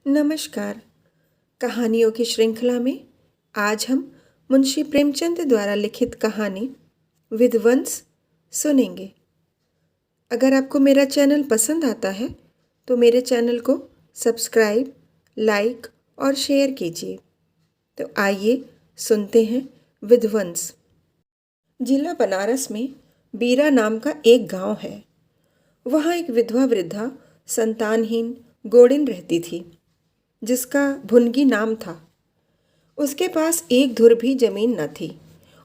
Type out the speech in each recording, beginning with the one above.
नमस्कार। कहानियों की श्रृंखला में आज हम मुंशी प्रेमचंद द्वारा लिखित कहानी विध्वंस सुनेंगे। अगर आपको मेरा चैनल पसंद आता है तो मेरे चैनल को सब्सक्राइब, लाइक और शेयर कीजिए। तो आइए सुनते हैं विध्वंस। जिला बनारस में बीरा नाम का एक गांव है। वहाँ एक विधवा वृद्धा संतानहीन गोडिन रहती थी जिसका भुनगी नाम था। उसके पास एक धुर भी जमीन न थी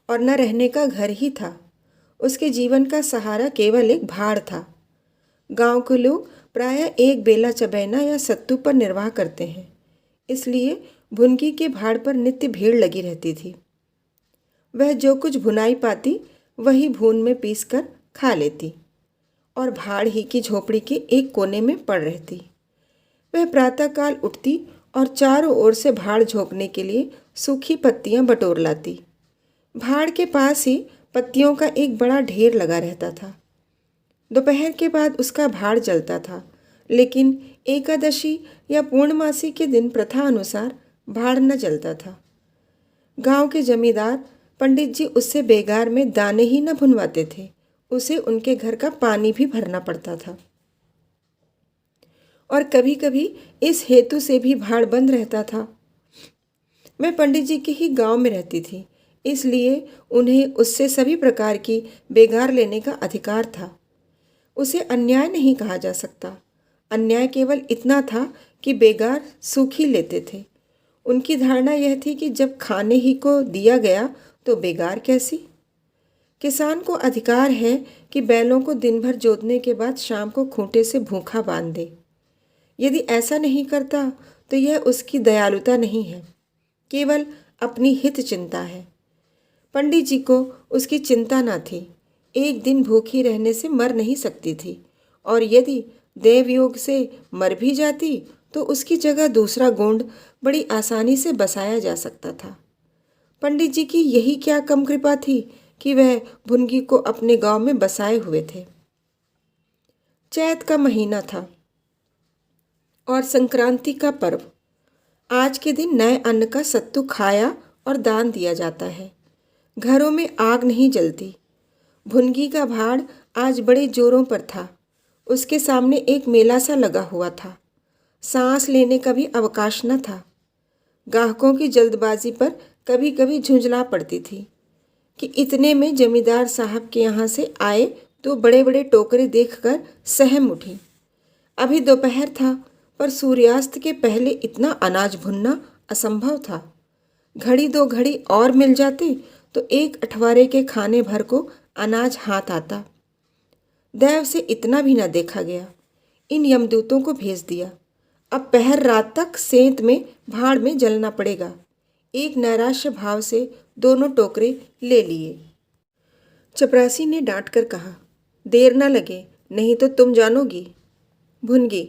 और न रहने का घर ही था। उसके जीवन का सहारा केवल एक भाड़ था। गांव के लोग प्रायः एक बेला चबैना या सत्तू पर निर्वाह करते हैं, इसलिए भुनगी के भाड़ पर नित्य भीड़ लगी रहती थी। वह जो कुछ भुनाई पाती वही भून में पीसकर खा लेती और भाड़ ही की झोपड़ी के एक कोने में पड़ रहती। वह प्रातःकाल उठती और चारों ओर से भाड़ झोंकने के लिए सूखी पत्तियां बटोर लाती। भाड़ के पास ही पत्तियों का एक बड़ा ढेर लगा रहता था। दोपहर के बाद उसका भाड़ जलता था, लेकिन एकादशी या पूर्णमासी के दिन प्रथा अनुसार भाड़ न जलता था। गांव के जमींदार पंडित जी उससे बेगार में दाने ही न भुनवाते थे, उसे उनके घर का पानी भी भरना पड़ता था। और कभी कभी इस हेतु से भी भाड़ बंद रहता था। मैं पंडित जी के ही गांव में रहती थी, इसलिए उन्हें उससे सभी प्रकार की बेगार लेने का अधिकार था। उसे अन्याय नहीं कहा जा सकता। अन्याय केवल इतना था कि बेगार सूखी लेते थे। उनकी धारणा यह थी कि जब खाने ही को दिया गया तो बेगार कैसी। किसान को अधिकार है कि बैलों को दिन भर जोतने के बाद शाम को खूंटे से भूखा बांध दे। यदि ऐसा नहीं करता तो यह उसकी दयालुता नहीं है, केवल अपनी हित चिंता है। पंडित जी को उसकी चिंता न थी। एक दिन भूखी रहने से मर नहीं सकती थी, और यदि देवयोग से मर भी जाती तो उसकी जगह दूसरा गोंड बड़ी आसानी से बसाया जा सकता था। पंडित जी की यही क्या कम कृपा थी कि वह भुनगी को अपने गांव में बसाए हुए थे। चैत का महीना था और संक्रांति का पर्व। आज के दिन नए अन्न का सत्तू खाया और दान दिया जाता है। घरों में आग नहीं जलती। भुनगी का भाड़ आज बड़े जोरों पर था। उसके सामने एक मेला सा लगा हुआ था। सांस लेने का भी अवकाश न था। ग्राहकों की जल्दबाजी पर कभी कभी झुंझला पड़ती थी कि इतने में जमींदार साहब के यहाँ से आए तो बड़े बड़े टोकरे देखकर सहम उठी। अभी दोपहर था, पर सूर्यास्त के पहले इतना अनाज भुनना असंभव था। घड़ी दो घड़ी और मिल जाते तो एक अठवारे के खाने भर को अनाज हाथ आता। दैव से इतना भी न देखा गया। इन यमदूतों को भेज दिया। अब पहर रात तक सेंत में भाड़ में जलना पड़ेगा। एक नैराश्य भाव से दोनों टोकरे ले लिए। चपरासी ने डांट कर कहा, देर न लगे, नहीं तो तुम जानोगी। भुनगी,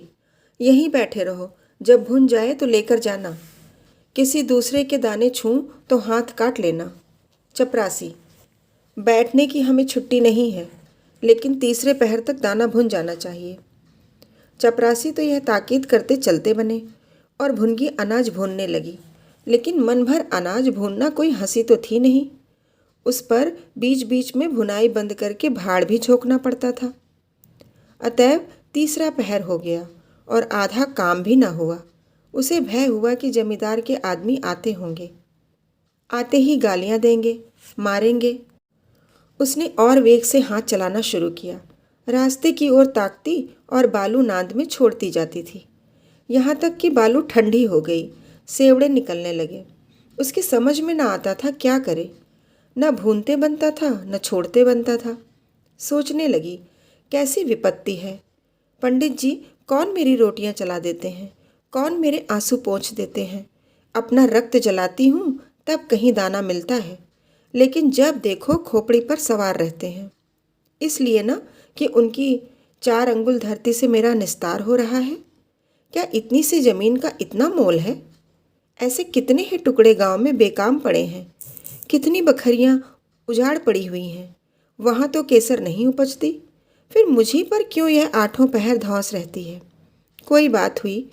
यहीं बैठे रहो, जब भुन जाए तो लेकर जाना। किसी दूसरे के दाने छूं तो हाथ काट लेना। चपरासी, बैठने की हमें छुट्टी नहीं है, लेकिन तीसरे पहर तक दाना भुन जाना चाहिए। चपरासी तो यह ताकीद करते चलते बने और भुनगी अनाज भूनने लगी, लेकिन मन भर अनाज भूनना कोई हंसी तो थी नहीं। उस पर बीच बीच में भुनाई बंद करके भाड़ भी झोंकना पड़ता था। अतएव तीसरा पहर हो गया और आधा काम भी न हुआ। उसे भय हुआ कि जमींदार के आदमी आते होंगे। आते ही गालियां देंगे, मारेंगे। उसने और वेग से हाथ चलाना शुरू किया। रास्ते की ओर ताकती और बालू नाद में छोड़ती जाती थी, यहाँ तक कि बालू ठंडी हो गई, सेवड़े निकलने लगे। उसकी समझ में न आता था क्या करे। न भूनते बनता था, न छोड़ते बनता था। सोचने लगी, कैसी विपत्ति है। पंडित जी कौन मेरी रोटियां चला देते हैं, कौन मेरे आंसू पोंछ देते हैं। अपना रक्त जलाती हूँ तब कहीं दाना मिलता है, लेकिन जब देखो खोपड़ी पर सवार रहते हैं। इसलिए ना कि उनकी 4 अंगुल धरती से मेरा निस्तार हो रहा है। क्या इतनी सी जमीन का इतना मोल है? ऐसे कितने ही टुकड़े गांव में बेकाम पड़े हैं। कितनी बखरियां उजाड़ पड़ी हुई हैं। वहाँ तो केसर नहीं उपजती, फिर मुझी पर क्यों यह आठों पहर धौंस रहती है। कोई बात हुई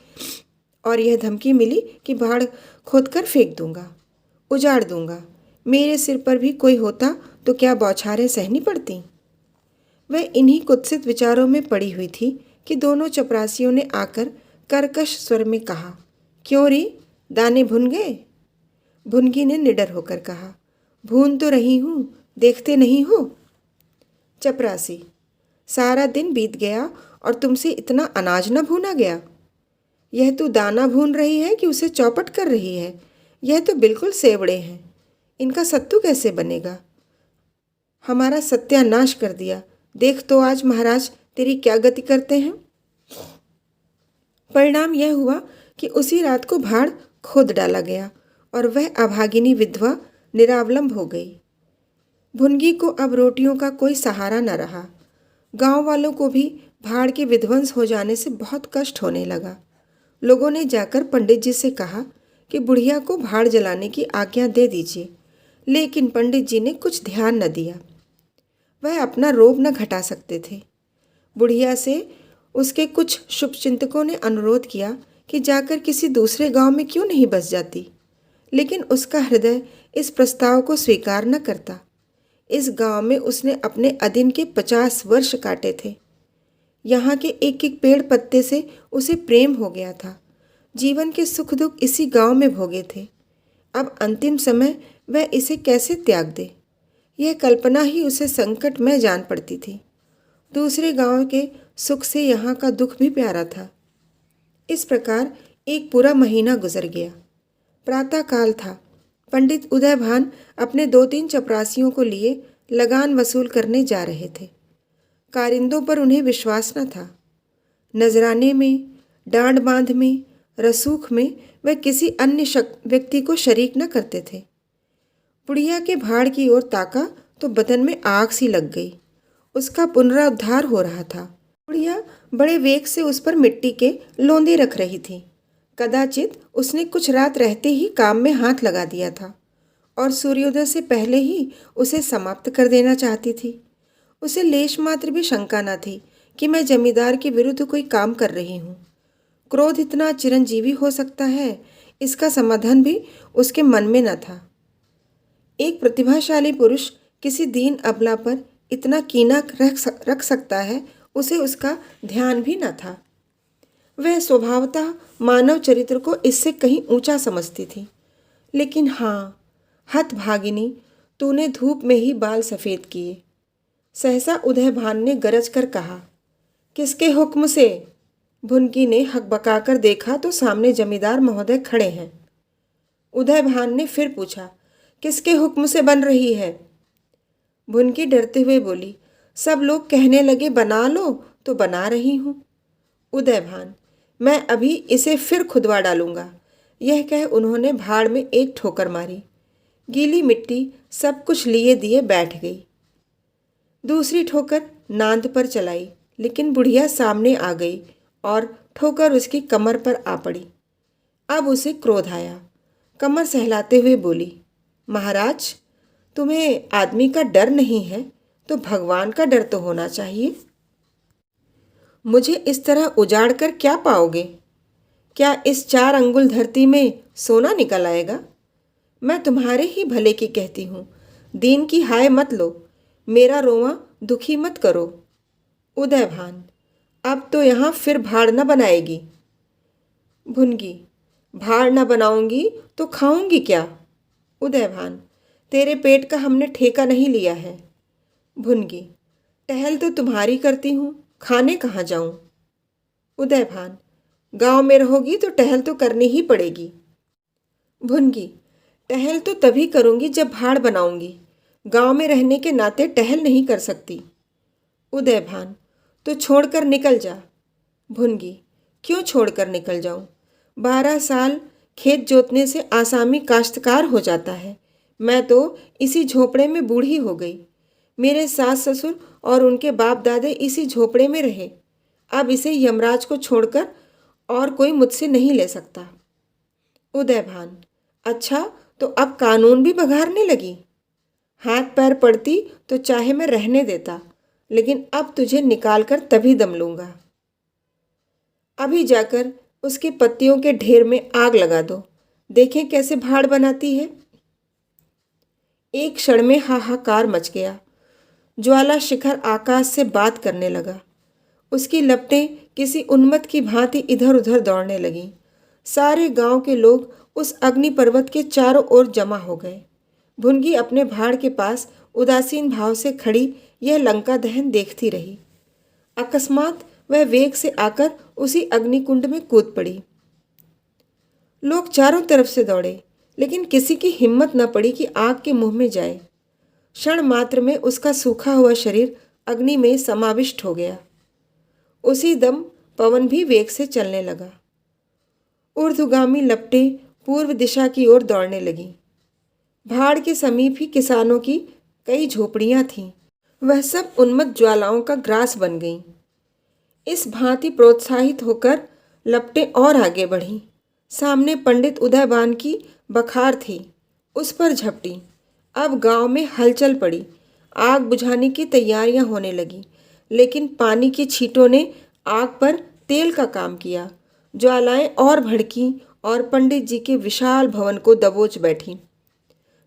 और यह धमकी मिली कि भाड़ खोद कर फेंक दूंगा, उजाड़ दूंगा। मेरे सिर पर भी कोई होता तो क्या बौछारें सहनी पड़ती। वह इन्हीं कुत्सित विचारों में पड़ी हुई थी कि दोनों चपरासियों ने आकर कर्कश स्वर में कहा, क्यों री, दाने भुन गए? भुनगी ने निडर होकर कहा, भून तो रही हूँ, देखते नहीं हो। चपरासी, सारा दिन बीत गया और तुमसे इतना अनाज न भूना गया? यह तू दाना भून रही है कि उसे चौपट कर रही है? यह तो बिल्कुल सेवड़े हैं, इनका सत्तू कैसे बनेगा? हमारा सत्यानाश कर दिया। देख तो आज महाराज तेरी क्या गति करते हैं। परिणाम यह हुआ कि उसी रात को भाड़ खोद डाला गया और वह अभागिनी विधवा निरावलंब हो गई। भुनगी को अब रोटियों का कोई सहारा न रहा। गांव वालों को भी भाड़ के विध्वंस हो जाने से बहुत कष्ट होने लगा। लोगों ने जाकर पंडित जी से कहा कि बुढ़िया को भाड़ जलाने की आज्ञा दे दीजिए, लेकिन पंडित जी ने कुछ ध्यान न दिया। वह अपना रोब न घटा सकते थे। बुढ़िया से उसके कुछ शुभचिंतकों ने अनुरोध किया कि जाकर किसी दूसरे गांव में क्यों नहीं बस जाती, लेकिन उसका हृदय इस प्रस्ताव को स्वीकार न करता। इस गांव में उसने अपने अधीन के 50 वर्ष काटे थे। यहाँ के एक एक पेड़ पत्ते से उसे प्रेम हो गया था। जीवन के सुख दुख इसी गांव में भोगे थे। अब अंतिम समय वह इसे कैसे त्याग दे, यह कल्पना ही उसे संकट में जान पड़ती थी। दूसरे गांव के सुख से यहाँ का दुख भी प्यारा था। इस प्रकार एक पूरा महीना गुजर गया। प्रातःकाल था। पंडित उदयभान अपने 2-3 चपरासियों को लिए लगान वसूल करने जा रहे थे। कारिंदों पर उन्हें विश्वास न था। नजराने में, डांड बांध में, रसूख में वह किसी अन्य व्यक्ति को शरीक न करते थे। बुढ़िया के भाड़ की ओर ताका तो बदन में आग सी लग गई। उसका पुनरुद्धार हो रहा था। बुढ़िया बड़े वेग से उस पर मिट्टी के लोंदे रख रही थी। कदाचित उसने कुछ रात रहते ही काम में हाथ लगा दिया था और सूर्योदय से पहले ही उसे समाप्त कर देना चाहती थी। उसे लेश मात्र भी शंका न थी कि मैं जमींदार के विरुद्ध कोई काम कर रही हूँ। क्रोध इतना चिरंजीवी हो सकता है, इसका समाधान भी उसके मन में न था। एक प्रतिभाशाली पुरुष किसी दीन अबला पर इतना कीना रख सकता है, उसे उसका ध्यान भी न था। वह स्वभावतः मानव चरित्र को इससे कहीं ऊंचा समझती थी। लेकिन हाँ, हतभागिनी, तूने धूप में ही बाल सफ़ेद किए। सहसा उदयभान ने गरज कर कहा, किसके हुक्म से? भुनगी ने हकबकाकर देखा तो सामने जमींदार महोदय खड़े हैं। उदयभान ने फिर पूछा, किसके हुक्म से बन रही है? भुनगी डरते हुए बोली, सब लोग कहने लगे बना लो तो बना रही हूँ। उदयभान, मैं अभी इसे फिर खुदवा डालूंगा। यह कह उन्होंने भाड़ में एक ठोकर मारी। गीली मिट्टी सब कुछ लिए दिए बैठ गई। दूसरी ठोकर नांद पर चलाई, लेकिन बुढ़िया सामने आ गई और ठोकर उसकी कमर पर आ पड़ी। अब उसे क्रोध आया। कमर सहलाते हुए बोली, महाराज, तुम्हें आदमी का डर नहीं है तो भगवान का डर तो होना चाहिए। मुझे इस तरह उजाड़ कर क्या पाओगे? क्या इस 4 अंगुल धरती में सोना निकल आएगा? मैं तुम्हारे ही भले की कहती हूँ, दीन की हाय मत लो, मेरा रोवां दुखी मत करो। उदयभान, अब तो यहाँ फिर भाड़ न बनाएगी। भुनगी, भाड़ न बनाऊंगी तो खाऊंगी क्या? उदयभान, तेरे पेट का हमने ठेका नहीं लिया है। भुनगी, टहल तो तुम्हारी करती हूँ, खाने कहाँ जाऊँ? उदयभान, गांव में रहोगी तो टहल तो करनी ही पड़ेगी। भुनगी, टहल तो तभी करूँगी जब भाड़ बनाऊंगी, गांव में रहने के नाते टहल नहीं कर सकती। उदयभान, तो छोड़कर निकल जा। भुनगी, क्यों छोड़कर निकल जाऊं? 12 साल खेत जोतने से आसामी काश्तकार हो जाता है। मैं तो इसी झोपड़े में बूढ़ी हो गई। मेरे सास ससुर और उनके बाप दादे इसी झोपड़े में रहे। अब इसे यमराज को छोड़कर और कोई मुझसे नहीं ले सकता। उदयभान, अच्छा तो अब कानून भी बघारने लगी? हाथ पैर पड़ती तो चाहे मैं रहने देता, लेकिन अब तुझे निकाल कर तभी दम लूंगा। अभी जाकर उसकी पत्तियों के ढेर में आग लगा दो, देखें कैसे भाड़ बनाती है। एक क्षण में हाहाकार मच गया। ज्वाला शिखर आकाश से बात करने लगा। उसकी लपटें किसी उन्मत्त की भांति इधर उधर दौड़ने लगीं। सारे गांव के लोग उस अग्नि पर्वत के चारों ओर जमा हो गए। भुनगी अपने भाड़ के पास उदासीन भाव से खड़ी यह लंका दहन देखती रही। अकस्मात वह वेग से आकर उसी अग्निकुंड में कूद पड़ी। लोग चारों तरफ से दौड़े, लेकिन किसी की हिम्मत न पड़ी कि आग के मुंह में जाए। क्षण मात्र में उसका सूखा हुआ शरीर अग्नि में समाविष्ट हो गया। उसी दम पवन भी वेग से चलने लगा। ऊर्ध्वगामी लपटें पूर्व दिशा की ओर दौड़ने लगीं। भाड़ के समीप ही किसानों की कई झोपड़ियां थीं। वह सब उन्मत्त ज्वालाओं का ग्रास बन गईं। इस भांति प्रोत्साहित होकर लपटें और आगे बढ़ीं। सामने पंडित उदयबान की बखार थी, उस पर झपटी। अब गांव में हलचल पड़ी। आग बुझाने की तैयारियां होने लगीं, लेकिन पानी की छींटों ने आग पर तेल का काम किया। ज्वालाएं और भड़कीं और पंडित जी के विशाल भवन को दबोच बैठीं।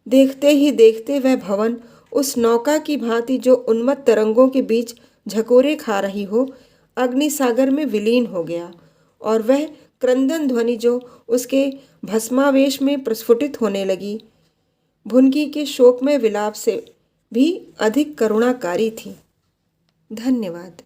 देखते ही देखते वह भवन उस नौका की भांति जो उन्मत्त तरंगों के बीच झकोरे खा रही हो, अग्निसागर में विलीन हो गया, और वह क्रंदन ध्वनि जो उसके भस्मावेश में प्रस्फुटित होने लगी, भुनगी के शोकमय विलाप से भी अधिक करुणाकारी थी। धन्यवाद।